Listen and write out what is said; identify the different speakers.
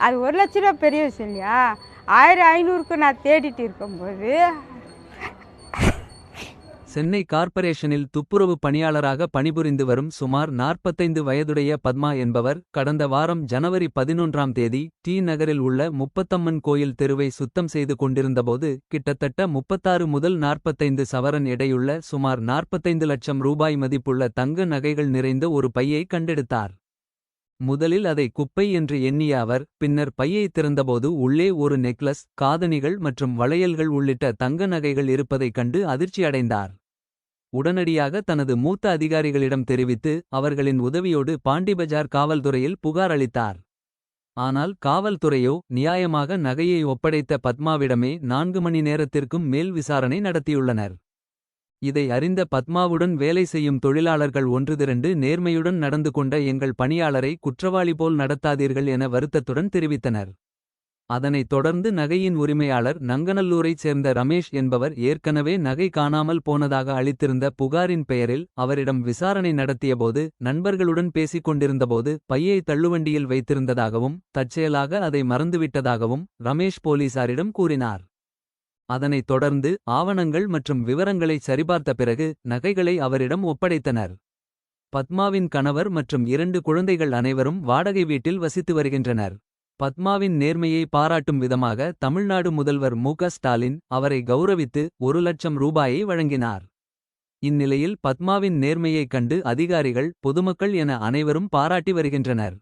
Speaker 1: அது 1,00,000 ரூபா பெரிய விஷயம் இல்லையா? 1500க்கு நான் தேடிட்டு இருக்கும்போது
Speaker 2: சென்னை கார்ப்பரேஷனில் துப்புரவு பணியாளராக பணிபுரிந்து வரும் சுமார் 45 வயதுடைய பத்மா என்பவர் கடந்த வாரம் ஜனவரி 11ஆம் தேதி டி நகரில் உள்ள முப்பத்தம்மன் கோயில் தெருவை சுத்தம் செய்து கொண்டிருந்தபோது கிட்டத்தட்ட 36 முதல் 45 சவரன் எடையுள்ள சுமார் 45 லட்சம் ரூபாய் மதிப்புள்ள தங்க நகைகள் நிறைந்த ஒரு பையை கண்டெடுத்தார். முதலில் அதை குப்பை என்று எண்ணிய அவர் பின்னர் பையை திறந்தபோது உள்ளே ஒரு நெக்லஸ், காதணிகள் மற்றும் வளையல்கள் உள்ளிட்ட தங்க நகைகள் இருப்பதைக் கண்டு அதிர்ச்சியடைந்தார். உடனடியாக தனது மூத்த அதிகாரிகளிடம் தெரிவித்து அவர்களின் உதவியோடு பாண்டிபஜார் காவல்துறையில் புகார் அளித்தார். ஆனால் காவல்துறையோ நியாயமாக நகையை ஒப்படைத்த பத்மாவிடமே 4 மணி நேரத்திற்கும் மேல் விசாரணை நடத்தியுள்ளனர். இதை அறிந்த பத்மாவுடன் வேலை செய்யும் தொழிலாளர்கள் ஒன்றுதிரண்டு நேர்மையுடன் நடந்து கொண்ட எங்கள் பணியாளரை குற்றவாளி போல் நடத்தாதீர்கள் என வருத்தத்துடன் தெரிவித்தனர். அதனைத் தொடர்ந்து நகையின் உரிமையாளர் நங்கநல்லூரைச் சேர்ந்த ரமேஷ் என்பவர் ஏற்கனவே நகை காணாமல் போனதாக அளித்திருந்த புகாரின் பெயரில் அவரிடம் விசாரணை நடத்தியபோது நண்பர்களுடன் பேசிக் கொண்டிருந்தபோது பையை தள்ளுவண்டியில் வைத்திருந்ததாகவும் தற்செயலாக அதை மறந்துவிட்டதாகவும் ரமேஷ் போலீசாரிடம் கூறினார். அதனைத் தொடர்ந்து ஆவணங்கள் மற்றும் விவரங்களை சரிபார்த்த பிறகு நகைகளை அவரிடம் ஒப்படைத்தனர். பத்மாவின் கணவர் மற்றும் 2 குழந்தைகள் அனைவரும் வாடகை வீட்டில் வசித்து வருகின்றனர். பத்மாவின் நேர்மையை பாராட்டும் விதமாக தமிழ்நாடு முதல்வர் மு.க. ஸ்டாலின் அவரை கௌரவித்து 1 லட்சம் ரூபாயை வழங்கினார். இந்நிலையில் பத்மாவின் நேர்மையைக் கண்டு அதிகாரிகள், பொதுமக்கள் என அனைவரும் பாராட்டி வருகின்றனர்.